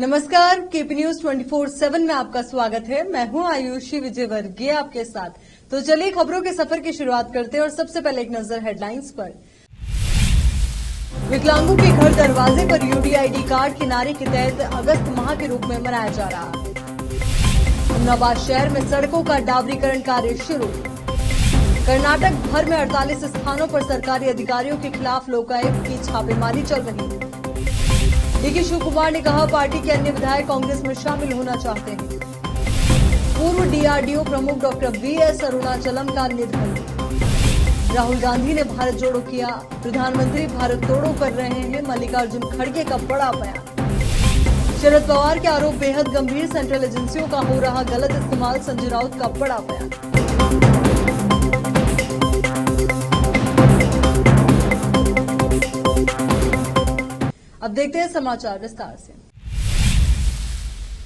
नमस्कार, KP news 24/7 में आपका स्वागत है। मैं हूं आयुषी विजयवर्गीय आपके साथ। तो चलिए खबरों के सफर की शुरुआत करते हैं और सबसे पहले एक नजर हेडलाइंस पर। विकलांगों के घर दरवाजे पर यूडीआईडी कार्ड के नारे के तहत अगस्त माह के रूप में मनाया जा रहा है। हुमनाबाद शहर में सड़कों का डाबरीकरण कार्य शुरू। कर्नाटक भर में 48 स्थानों पर सरकारी अधिकारियों के खिलाफ लोकायुक्त की छापेमारी चल रही है। डीके शिव कुमार ने कहा, पार्टी के अन्य विधायक कांग्रेस में शामिल होना चाहते हैं। पूर्व डीआरडीओ प्रमुख डॉक्टर वीएस अरुणाचलम का निधन। राहुल गांधी ने भारत जोड़ो किया, प्रधानमंत्री भारत तोड़ो कर रहे हैं, मल्लिकार्जुन खड़गे का बड़ा बयान। शरद पवार के आरोप बेहद गंभीर, सेंट्रल एजेंसियों का हो रहा गलत इस्तेमाल, संजय राउत का बड़ा बयान। अब देखते हैं समाचार विस्तार से।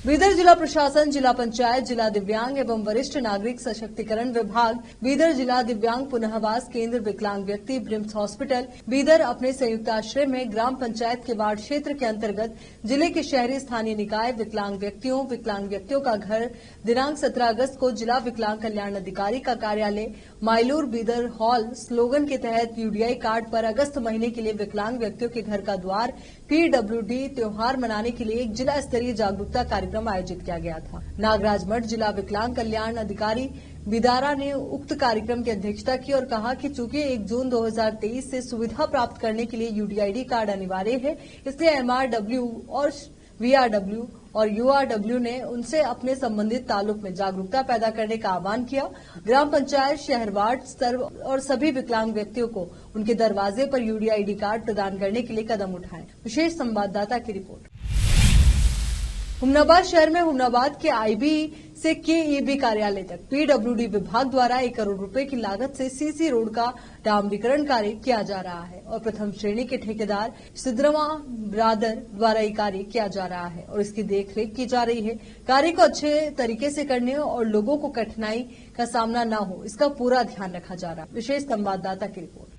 बीदर जिला प्रशासन, जिला पंचायत, जिला दिव्यांग एवं वरिष्ठ नागरिक सशक्तिकरण विभाग, बीदर जिला दिव्यांग पुनर्वास केंद्र, विकलांग व्यक्ति ब्रिम्स हॉस्पिटल बीदर अपने संयुक्त आश्रय में ग्राम पंचायत के वार्ड क्षेत्र के अंतर्गत जिले के शहरी स्थानीय निकाय विकलांग व्यक्तियों का घर दिनांक 17 अगस्त को जिला विकलांग कल्याण अधिकारी का कार्यालय माइलूर बीदर हॉल स्लोगन के तहत यूडीआई कार्ड पर अगस्त महीने के लिए विकलांग व्यक्तियों के घर का द्वार पीडब्ल्यूडी त्योहार मनाने के लिए एक जिला स्तरीय जागरूकता कार्यक्रम आयोजित किया गया था। नागराज मठ जिला विकलांग कल्याण अधिकारी बिदारा ने उक्त कार्यक्रम की अध्यक्षता की और कहा कि चूंकि 1 जून 2023 से सुविधा प्राप्त करने के लिए यूडीआईडी कार्ड अनिवार्य है, इसलिए एमआरडब्ल्यू और वीआरडब्ल्यू और यूआरडब्ल्यू ने उनसे अपने संबंधित ताल्लुक में जागरूकता पैदा करने का आह्वान किया। ग्राम पंचायत, शहर, वार्ड स्तर और सभी विकलांग व्यक्तियों को उनके दरवाजे पर यूडीआईडी कार्ड प्रदान करने के लिए कदम उठाएं। विशेष संवाददाता की रिपोर्ट। हुमनाबाद शहर में हुमनाबाद के आईबी से केईबी कार्यालय तक पीडब्ल्यूडी विभाग द्वारा 1 करोड़ रुपए की लागत से सीसी रोड का डामरीकरण कार्य किया जा रहा है और प्रथम श्रेणी के ठेकेदार सिद्धरमा ब्रादर द्वारा ये कार्य किया जा रहा है और इसकी देखरेख की जा रही है। कार्य को अच्छे तरीके से करने और लोगों को कठिनाई का सामना न हो, इसका पूरा ध्यान रखा जा रहा है। विशेष संवाददाता की रिपोर्ट।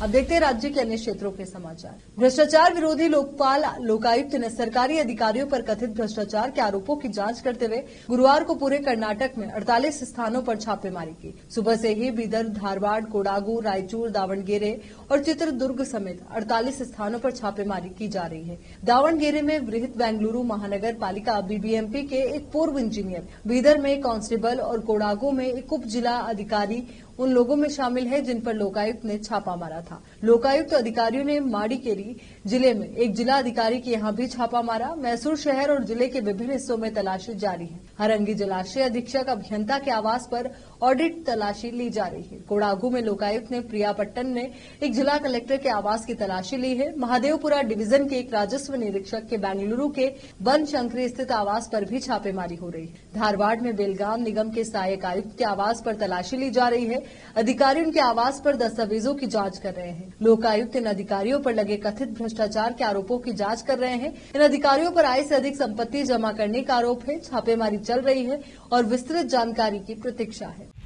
अब देखते हैं राज्य के अन्य क्षेत्रों के समाचार। भ्रष्टाचार विरोधी लोकपाल लोकायुक्त ने सरकारी अधिकारियों पर कथित भ्रष्टाचार के आरोपों की जांच करते हुए गुरुवार को पूरे कर्नाटक में 48 स्थानों पर छापेमारी की। सुबह से ही बीदर, धारवाड़, कोडागू, रायचूर, दावणगेरे और चित्रदुर्ग समेत 48 स्थानों पर छापेमारी की जा रही है। दावणगेरे में बृहत बेंगलुरु महानगर पालिका बीबीएमपी के एक पूर्व इंजीनियर, बीदर में कांस्टेबल और कोडागू में एक उप जिला अधिकारी उन लोगों में शामिल है जिन पर लोकायुक्त ने छापा मारा था। लोकायुक्त अधिकारियों ने माड़ीकेरी जिले में एक जिला अधिकारी के यहां भी छापा मारा। मैसूर शहर और जिले के विभिन्न हिस्सों में तलाशी जारी है। हरंगी जलाशय अधीक्षक अभियंता के आवास पर ऑडिट तलाशी ली जा रही है। कोडागू में लोकायुक्त ने प्रियापट्टन में एक जिला कलेक्टर के आवास की तलाशी ली है। महादेवपुरा डिवीजन के एक राजस्व निरीक्षक के बेंगलुरु के बनशंकरी स्थित आवास पर भी छापेमारी हो रही है। धारवाड़ में बेलगाम निगम के सहायक आयुक्त के आवास पर तलाशी ली जा रही है। अधिकारी उनके आवास पर दस्तावेजों की जांच कर रहे हैं। लोकायुक्त इन अधिकारियों पर लगे कथित भ्रष्टाचार के आरोपों की जांच कर रहे हैं। इन अधिकारियों पर आय से अधिक संपत्ति जमा करने का आरोप है। छापेमारी चल रही है और विस्तृत जानकारी की प्रतीक्षा है।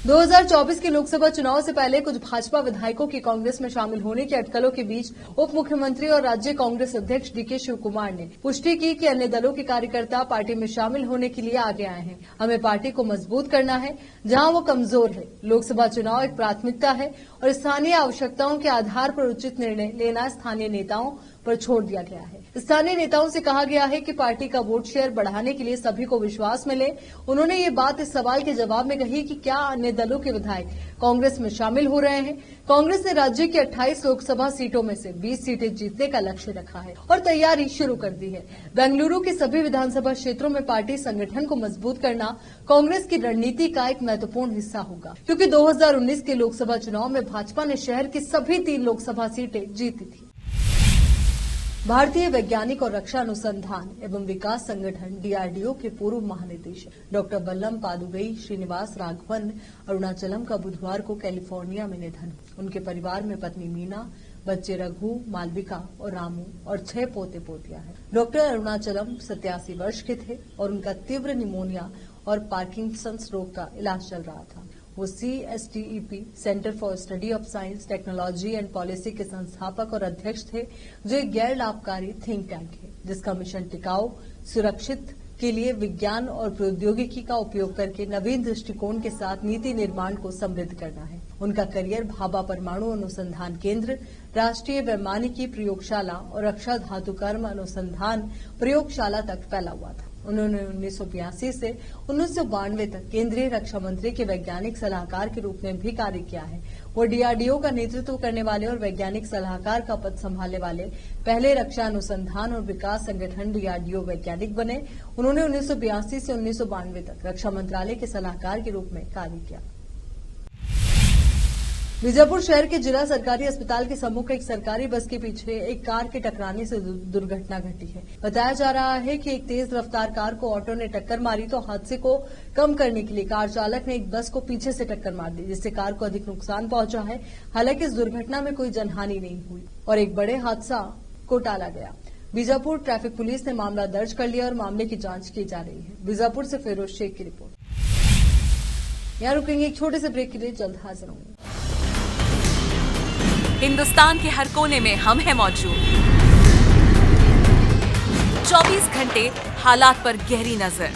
2024 के लोकसभा चुनाव से पहले कुछ भाजपा विधायकों की कांग्रेस में शामिल होने की अटकलों के बीच उप मुख्यमंत्री और राज्य कांग्रेस अध्यक्ष डीके शिव कुमार ने पुष्टि की कि अन्य दलों के कार्यकर्ता पार्टी में शामिल होने के लिए आगे आए हैं। हमें पार्टी को मजबूत करना है जहां वो कमजोर है। लोकसभा चुनाव एक प्राथमिकता है और स्थानीय आवश्यकताओं के आधार पर उचित निर्णय लेना स्थानीय नेताओं पर छोड़ दिया गया है। स्थानीय नेताओं से कहा गया है कि पार्टी का वोट शेयर बढ़ाने के लिए सभी को विश्वास मिले। उन्होंने ये बात इस सवाल के जवाब में कही कि क्या अन्य दलों के विधायक कांग्रेस में शामिल हो रहे हैं। कांग्रेस ने राज्य की 28 लोकसभा सीटों में से 20 सीटें जीतने का लक्ष्य रखा है और तैयारी शुरू कर दी है। बेंगलुरु के सभी विधानसभा क्षेत्रों में पार्टी संगठन को मजबूत करना कांग्रेस की रणनीति का एक महत्वपूर्ण हिस्सा होगा, क्योंकि 2019 के लोकसभा चुनाव में भाजपा ने शहर की सभी 3 लोकसभा सीटें जीती थी। भारतीय वैज्ञानिक और रक्षा अनुसंधान एवं विकास संगठन डीआरडीओ के पूर्व महानिदेशक डॉक्टर बल्लम पादुगई श्रीनिवास राघवन अरुणाचलम का बुधवार को कैलिफोर्निया में निधन। उनके परिवार में पत्नी मीना, बच्चे रघु, मालविका और रामू और 6 पोते पोतियां हैं। डॉक्टर अरुणाचलम 87 वर्ष के थे और उनका तीव्र निमोनिया और पार्किंसंस रोग का इलाज चल रहा था। वो CSTEP centre for study of science, technology and policy के संस्थापक और अध्यक्ष थे, जो एक गैर लाभकारी थिंक टैंक है जिसका मिशन टिकाऊ, सुरक्षित के लिए विज्ञान और प्रौद्योगिकी का उपयोग करके नवीन दृष्टिकोण के साथ नीति निर्माण को समृद्ध करना है। उनका करियर भाभा परमाणु अनुसंधान केंद्र, राष्ट्रीय वैमानिकी प्रयोगशाला और रक्षा धातुकर्म अनुसंधान प्रयोगशाला तक फैला हुआ था। उन्होंने 1982 से 1992 तक केंद्रीय रक्षा मंत्री के वैज्ञानिक सलाहकार के रूप में भी कार्य किया है। वो DRDO का नेतृत्व करने वाले और वैज्ञानिक सलाहकार का पद संभालने वाले पहले रक्षा अनुसंधान और विकास संगठन DRDO वैज्ञानिक बने। उन्होंने 1982 से 1992 तक रक्षा मंत्रालय के सलाहकार के रूप में कार्य किया। बीजापुर शहर के जिला सरकारी अस्पताल के सम्मुख एक सरकारी बस के पीछे एक कार के टकराने से दुर्घटना घटी है। बताया जा रहा है कि एक तेज रफ्तार कार को ऑटो ने टक्कर मारी तो हादसे को कम करने के लिए कार चालक ने एक बस को पीछे से टक्कर मार दी, जिससे कार को अधिक नुकसान पहुंचा है। हालांकि इस दुर्घटना में कोई जनहानि नहीं हुई और एक बड़े हादसा को टाला गया। बीजापुर ट्रैफिक पुलिस ने मामला दर्ज कर लिया और मामले की जांच की जा रही है। बीजापुर से फिरोज शेख की रिपोर्ट। यहाँ रुकेंगे एक छोटे से ब्रेक के लिए, जल्द हाजिर होंगे। हिंदुस्तान के हर कोने में हम हैं मौजूद। 24 घंटे हालात पर गहरी नजर,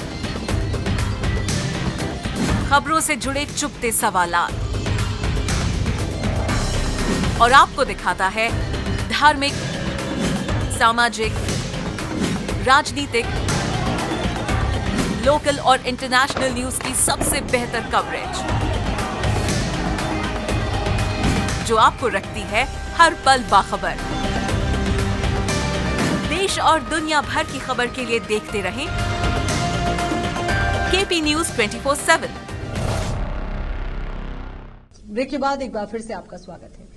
खबरों से जुड़े चुपते सवालात और आपको दिखाता है धार्मिक, सामाजिक, राजनीतिक, लोकल और इंटरनेशनल न्यूज की सबसे बेहतर कवरेज, जो आपको रखती है हर पल बाखबर। देश और दुनिया भर की खबर के लिए देखते रहें KP News 24/7। ब्रेक के बाद एक बार फिर से आपका स्वागत है।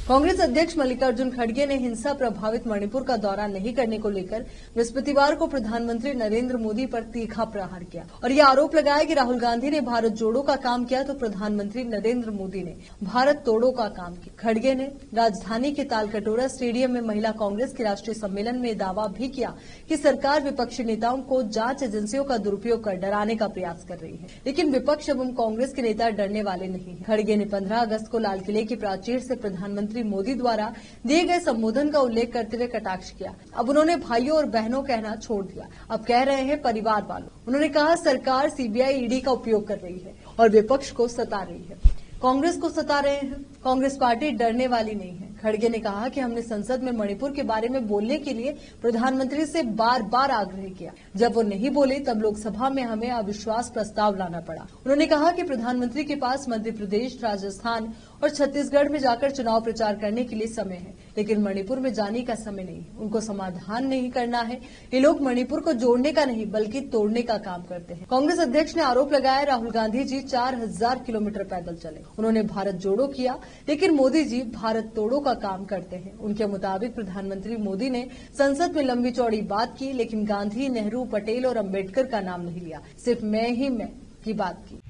कांग्रेस अध्यक्ष मल्लिकार्जुन खड़गे ने हिंसा प्रभावित मणिपुर का दौरा नहीं करने को लेकर बृहस्पतिवार को प्रधानमंत्री नरेंद्र मोदी पर तीखा प्रहार किया और यह आरोप लगाया कि राहुल गांधी ने भारत जोड़ो का काम किया तो प्रधानमंत्री नरेंद्र मोदी ने भारत तोड़ो का काम किया। खड़गे ने राजधानी के तालकटोरा स्टेडियम में महिला कांग्रेस के राष्ट्रीय सम्मेलन में दावा भी किया कि सरकार विपक्षी नेताओं को जांच एजेंसियों का दुरुपयोग कर डराने का प्रयास कर रही है, लेकिन विपक्ष एवं कांग्रेस के नेता डरने वाले नहीं है। खड़गे ने 15 अगस्त को लाल किले की प्राचीर से प्रधानमंत्री मोदी द्वारा दिए गए संबोधन का उल्लेख करते हुए कटाक्ष किया। अब उन्होंने भाइयों और बहनों कहना छोड़ दिया, अब कह रहे हैं परिवार वालों। उन्होंने कहा सरकार CBI ED का उपयोग कर रही है और विपक्ष को सता रही है, कांग्रेस को सता रहे हैं। कांग्रेस पार्टी डरने वाली नहीं है। खड़गे ने कहा कि हमने संसद में मणिपुर के बारे में बोलने के लिए प्रधानमंत्री से बार बार आग्रह किया, जब वो नहीं बोले तब लोकसभा में हमें अविश्वास प्रस्ताव लाना पड़ा। उन्होंने कहा कि प्रधानमंत्री के पास मध्य प्रदेश, राजस्थान और छत्तीसगढ़ में जाकर चुनाव प्रचार करने के लिए समय है, लेकिन मणिपुर में जाने का समय नहीं है। उनको समाधान नहीं करना है। ये लोग मणिपुर को जोड़ने का नहीं बल्कि तोड़ने का काम करते हैं। कांग्रेस अध्यक्ष ने आरोप लगाया राहुल गांधी जी 4000 किलोमीटर पैदल चले, उन्होंने भारत जोड़ो किया, लेकिन मोदी जी भारत तोड़ो का काम करते हैं। उनके मुताबिक प्रधानमंत्री मोदी ने संसद में लंबी चौड़ी बात की, लेकिन गांधी, नेहरू, पटेल और अंबेडकर का नाम नहीं लिया, सिर्फ मैं की बात की।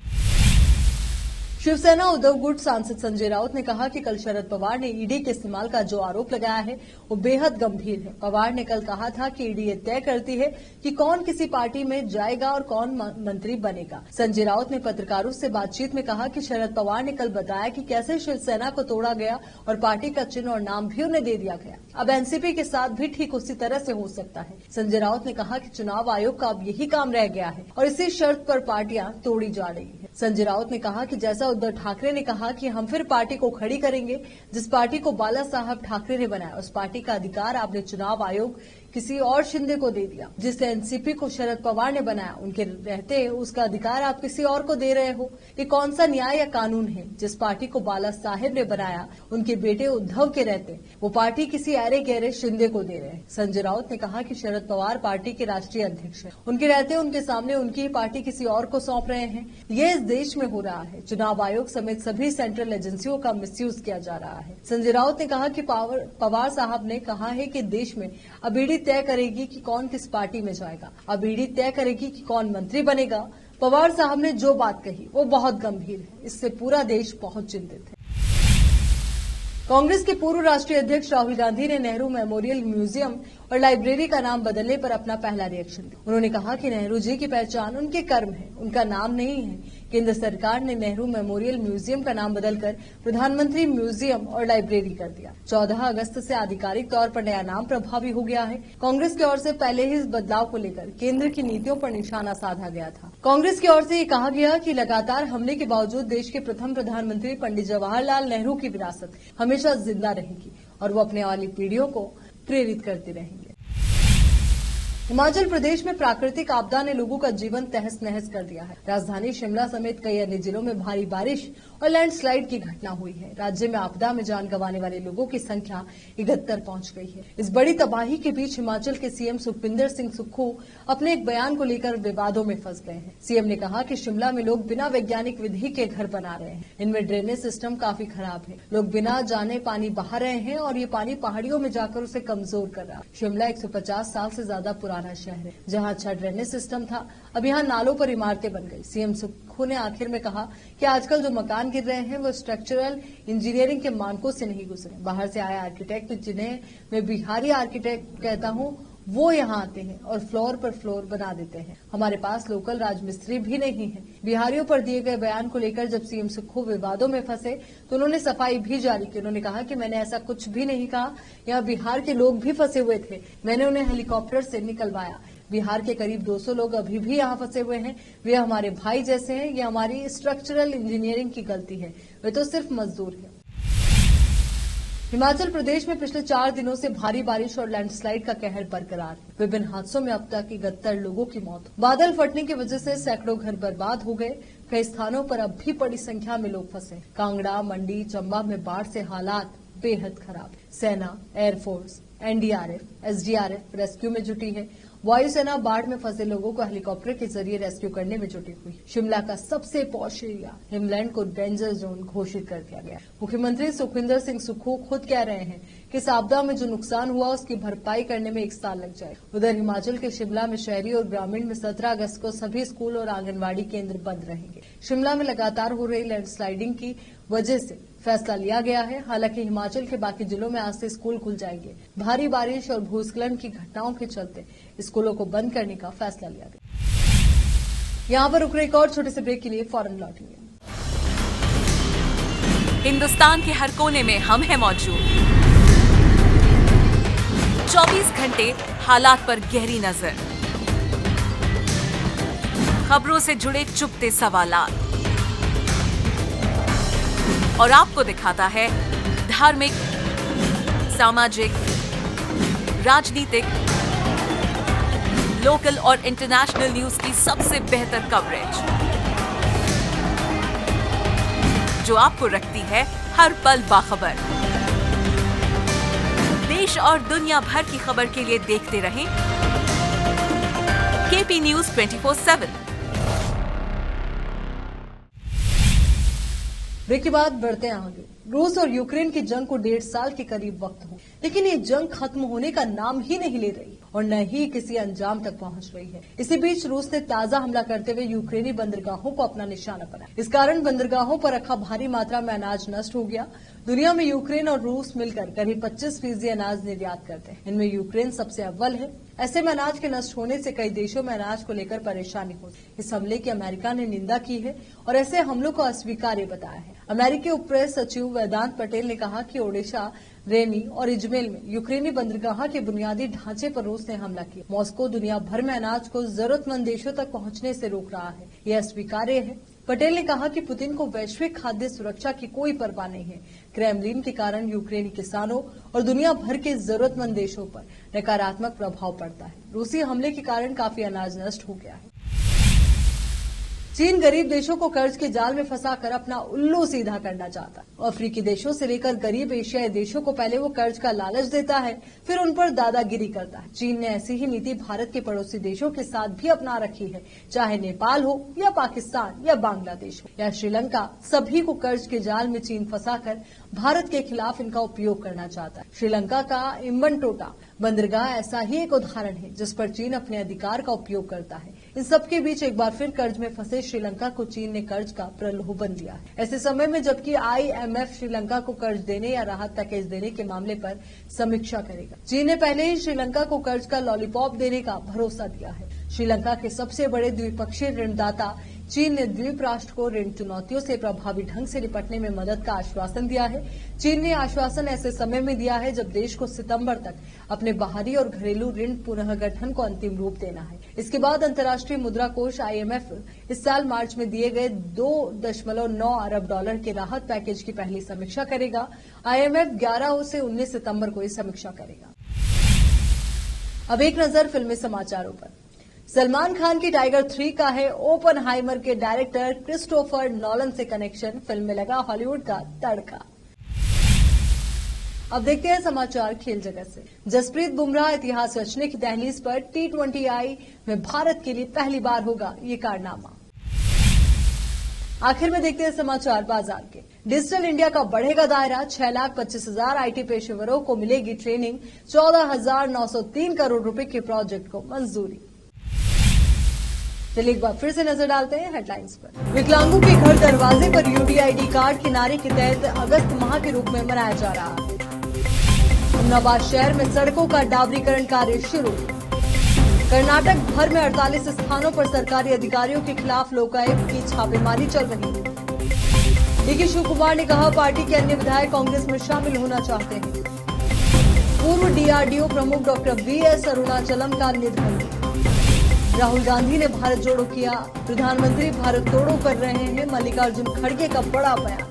शिवसेना उद्धव गुट सांसद संजय राउत ने कहा कि कल शरद पवार ने ईडी के इस्तेमाल का जो आरोप लगाया है वो बेहद गंभीर है। पवार ने कल कहा था कि ईडी ये तय करती है कि कौन किसी पार्टी में जाएगा और कौन मंत्री बनेगा। संजय राउत ने पत्रकारों से बातचीत में कहा कि शरद पवार ने कल बताया कि कैसे शिवसेना को तोड़ा गया और पार्टी का चिन्ह और नाम भी उन्हें दे दिया गया। अब एनसीपी के साथ भी ठीक उसी तरह से हो सकता है। संजय राउत ने कहा कि चुनाव आयोग का अब यही काम रह गया है और इसी शर्त पर पार्टियां तोड़ी जा रही है। संजय राउत ने कहा कि जैसा उद्धव ठाकरे ने कहा कि हम फिर पार्टी को खड़ी करेंगे, जिस पार्टी को बाला साहब ठाकरे ने बनाया उस पार्टी का अधिकार आपने चुनाव आयोग किसी और शिंदे को दे दिया। जिससे एनसीपी को शरद पवार ने बनाया, उनके रहते उसका अधिकार आप किसी और को दे रहे हो। ये कौन सा न्याय या कानून है? जिस पार्टी को बाला साहेब ने बनाया उनके बेटे उद्धव के रहते वो पार्टी किसी अरे गहरे शिंदे को दे रहे हैं। संजय राउत ने कहा कि शरद पवार पार्टी के राष्ट्रीय अध्यक्ष हैं, उनके रहते उनके सामने उनकी ही पार्टी किसी और को सौंप रहे हैं। ये इस देश में हो रहा है। चुनाव आयोग समेत सभी सेंट्रल एजेंसियों का मिसयूज किया जा रहा है। संजय राउत ने कहा कि पवार साहब ने कहा है कि देश में अब ईडी तय करेगी कि कौन किस पार्टी में जाएगा, अब ईडी तय करेगी कि कौन मंत्री बनेगा। पवार साहब ने जो बात कही वो बहुत गंभीर है, इससे पूरा देश बहुत चिंतित है। कांग्रेस के पूर्व राष्ट्रीय अध्यक्ष राहुल गांधी ने नेहरू मेमोरियल म्यूजियम और लाइब्रेरी का नाम बदलने पर अपना पहला रिएक्शन दिया। उन्होंने कहा कि नेहरू जी की पहचान उनके कर्म है, उनका नाम नहीं है। केंद्र सरकार ने नेहरू मेमोरियल म्यूजियम का नाम बदलकर प्रधानमंत्री म्यूजियम और लाइब्रेरी कर दिया। 14 अगस्त से आधिकारिक तौर पर नया नाम प्रभावी हो गया है। कांग्रेस की ओर से पहले ही इस बदलाव को लेकर केंद्र की नीतियों पर निशाना साधा गया था। कांग्रेस की ओर से ये कहा गया कि लगातार हमले के बावजूद देश के प्रथम प्रधानमंत्री पंडित जवाहरलाल नेहरू की विरासत हमेशा जिंदा रहेगी और वो अपने वाली पीढ़ियों को प्रेरित करते रहेंगे। हिमाचल प्रदेश में प्राकृतिक आपदा ने लोगों का जीवन तहस नहस कर दिया है। राजधानी शिमला समेत कई अन्य जिलों में भारी बारिश और लैंडस्लाइड की घटना हुई है। राज्य में आपदा में जान गंवाने वाले लोगों की संख्या 71 पहुंच गई है। इस बड़ी तबाही के बीच हिमाचल के सीएम सुखविंदर सिंह सुक्खू अपने एक बयान को लेकर विवादों में फंस गए हैं। सीएम ने कहा कि शिमला में लोग बिना वैज्ञानिक विधि के घर बना रहे हैं। इनमें ड्रेनेज सिस्टम काफी खराब है। लोग बिना जाने पानी बहा रहे हैं और ये पानी पहाड़ियों में जाकर उसे कमजोर कर रहा है। शिमला 150 साल से ज्यादा पुराना शहर है, जहां अच्छा ड्रेनेज सिस्टम था, अब यहां नालों पर इमारतें बन गई। सीएम सुक्खू ने आखिर में कहा कि आजकल जो मकान गिर रहे हैं वो स्ट्रक्चरल इंजीनियरिंग के मानकों से नहीं गुजरे। बाहर से आए आर्किटेक्ट, जिन्हें मैं बिहारी आर्किटेक्ट कहता हूं, वो यहाँ आते हैं और फ्लोर पर फ्लोर बना देते हैं। हमारे पास लोकल राजमिस्त्री भी नहीं है। बिहारियों पर दिए गए बयान को लेकर जब सीएम सुक्खू विवादों में फंसे तो उन्होंने सफाई भी जारी की। उन्होंने कहा कि मैंने ऐसा कुछ भी नहीं कहा, यहाँ बिहार के लोग भी फंसे हुए थे, मैंने उन्हें हेलीकॉप्टर से निकलवाया। बिहार के करीब 200 लोग अभी भी यहाँ फंसे हुए हैं। वे हमारे भाई जैसे हैं। ये हमारी स्ट्रक्चरल इंजीनियरिंग की गलती है, वे तो सिर्फ मजदूर हैं। हिमाचल प्रदेश में पिछले 4 दिनों से भारी बारिश और लैंडस्लाइड का कहर बरकरार है। विभिन्न हादसों में अब तक 71 लोगों की मौत। बादल फटने की वजह से सैकड़ों घर बर्बाद हो गए। कई स्थानों पर अब भी बड़ी संख्या में लोग फंसे। कांगड़ा, मंडी, चंबा में बाढ़ से हालात बेहद खराब। सेना, एयरफोर्स, एनडीआरएफ, एसडीआरएफ रेस्क्यू में जुटी है। वायुसेना बाढ़ में फंसे लोगों को हेलीकॉप्टर के जरिए रेस्क्यू करने में जुटी हुई। शिमला का सबसे पॉश एरिया हिमलैंड को डेंजर जोन घोषित कर दिया गया। मुख्यमंत्री सुखविंदर सिंह सुक्खू खुद कह रहे हैं कि इस आपदा में जो नुकसान हुआ उसकी भरपाई करने में 1 साल लग जाए। उधर हिमाचल के शिमला में शहरी और ग्रामीण में 17 अगस्त को सभी स्कूल और आंगनबाड़ी केंद्र बंद रहेंगे। शिमला में लगातार हो रही लैंडस्लाइडिंग की वजह से फैसला लिया गया है। हालांकि हिमाचल के बाकी जिलों में आज से स्कूल खुल जाएंगे। भारी बारिश और भूस्खलन की घटनाओं के चलते स्कूलों को बंद करने का फैसला लिया गया। यहाँ पर रुक रहे एक और छोटे से ब्रेक के लिए फौरन लौटेंगे। हिंदुस्तान के हर कोने में हम हैं मौजूद। 24 घंटे हालात पर गहरी नजर, खबरों से जुड़े चुपते सवालात और आपको दिखाता है धार्मिक, सामाजिक, राजनीतिक, लोकल और इंटरनेशनल न्यूज की सबसे बेहतर कवरेज, जो आपको रखती है हर पल बाखबर। देश और दुनिया भर की खबर के लिए देखते रहें केपी न्यूज 24/7। ब्रेक के बाद बढ़ते हैं आगे। रूस और यूक्रेन की जंग को 1.5 साल के करीब वक्त हो, लेकिन ये जंग खत्म होने का नाम ही नहीं ले रही और न ही किसी अंजाम तक पहुंच रही है। इसी बीच रूस ने ताजा हमला करते हुए यूक्रेनी बंदरगाहों को अपना निशाना बनाया। इस कारण बंदरगाहों पर रखा भारी मात्रा में अनाज नष्ट हो गया। दुनिया में यूक्रेन और रूस मिलकर करीब 25% अनाज निर्यात करते हैं। इनमें यूक्रेन सबसे अव्वल है। ऐसे में अनाज के नष्ट होने से कई देशों में अनाज को लेकर परेशानी होती है। इस हमले की अमेरिका ने निंदा की है और ऐसे हमलों को अस्वीकार्य बताया है। अमेरिकी उप प्रेस सचिव वेदांत पटेल ने कहा कि ओडिशा, रेनी और इजमेल में यूक्रेनी बंदरगाह के बुनियादी ढांचे पर रूस ने हमला किया। मॉस्को दुनिया भर में अनाज को जरूरतमंद देशों तक पहुंचने से रोक रहा है। यह अस्वीकार्य है। पटेल ने कहा कि पुतिन को वैश्विक खाद्य सुरक्षा की कोई परवाह नहीं है। क्रेमलिन के कारण यूक्रेनी किसानों और दुनिया भर के जरूरतमंद देशों पर नकारात्मक प्रभाव पड़ता है। रूसी हमले के कारण काफी अनाज नष्ट हो गया है। चीन गरीब देशों को कर्ज के जाल में फंसाकर अपना उल्लू सीधा करना चाहता है। अफ्रीकी देशों से लेकर गरीब एशियाई देशों को पहले वो कर्ज का लालच देता है, फिर उन पर दादागिरी करता है। चीन ने ऐसी ही नीति भारत के पड़ोसी देशों के साथ भी अपना रखी है, चाहे नेपाल हो या पाकिस्तान या बांग्लादेश हो या श्रीलंका। सभी को कर्ज के जाल में चीन फंसाकर भारत के खिलाफ इनका उपयोग करना चाहता है। श्रीलंका का इम्बनटोटा बंदरगाह ऐसा ही एक उदाहरण है जिस पर चीन अपने अधिकार का उपयोग करता है। इन सबके बीच एक बार फिर कर्ज में फंसे श्रीलंका को चीन ने कर्ज का प्रलोभन दिया है। ऐसे समय में जबकि IMF श्रीलंका को कर्ज देने या राहत पैकेज देने के मामले पर समीक्षा करेगा। चीन ने पहले ही श्रीलंका को कर्ज का लॉलीपॉप देने का भरोसा दिया है। श्रीलंका के सबसे बड़े द्विपक्षीय ऋणदाता चीन ने द्वीप राष्ट्र को ऋण चुनौतियों से प्रभावी ढंग से निपटने में मदद का आश्वासन दिया है। चीन ने आश्वासन ऐसे समय में दिया है जब देश को सितंबर तक अपने बाहरी और घरेलू ऋण पुनर्गठन को अंतिम रूप देना है। इसके बाद अंतर्राष्ट्रीय मुद्रा कोष IMF इस साल मार्च में दिए गए $2.9 अरब के राहत पैकेज की पहली समीक्षा करेगा। IMF 11 से 19 सितंबर को इस समीक्षा करेगा। अब एक नजर फिल्मी समाचारों पर। सलमान खान की टाइगर 3 का है ओपनहाइमर के डायरेक्टर क्रिस्टोफर नॉलन से कनेक्शन, फिल्म में लगा हॉलीवुड का तड़का। अब देखते हैं समाचार खेल जगत से। जसप्रीत बुमराह इतिहास रचने की दहलीज पर T20I में भारत के लिए पहली बार होगा ये कारनामा। आखिर में देखते हैं समाचार बाजार के। डिजिटल इंडिया का बढ़ेगा दायरा, 6,25,000 IT पेशेवरों को मिलेगी ट्रेनिंग, 14,903 करोड़ रुपए के प्रोजेक्ट को मंजूरी। चलिए एक बार फिर से नजर डालते हैं हेडलाइंस पर। विकलांगों के घर दरवाजे पर UDID कार्ड के नारे के तहत अगस्त माह के रूप में मनाया जा रहा है। अहमदाबाद शहर में सड़कों का डाबरीकरण कार्य शुरू। कर्नाटक भर में 48 स्थानों पर सरकारी अधिकारियों के खिलाफ लोकायुक्त की छापेमारी चल रही है। DK शिव कुमार ने कहा, पार्टी के अन्य विधायक कांग्रेस में शामिल होना चाहते हैं। पूर्व DRDO प्रमुख डॉक्टर VS अरुणाचलम का निधन। राहुल गांधी ने भारत जोड़ो किया, प्रधानमंत्री भारत तोड़ो कर रहे हैं, मल्लिकार्जुन खड़गे का बड़ा बयान।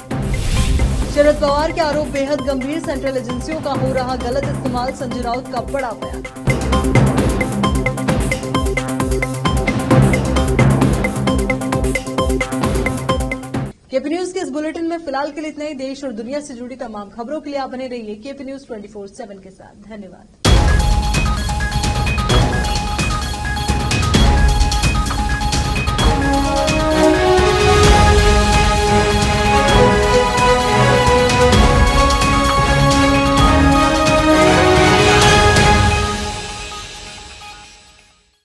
शरद पवार के आरोप बेहद गंभीर, सेंट्रल एजेंसियों का हो रहा गलत इस्तेमाल, संजय राउत का बड़ा बयान। केपी न्यूज के इस बुलेटिन में फिलहाल के लिए इतना ही। देश और दुनिया से जुड़ी तमाम खबरों के लिए आप बने रहिए KP News 24/7 के साथ। धन्यवाद।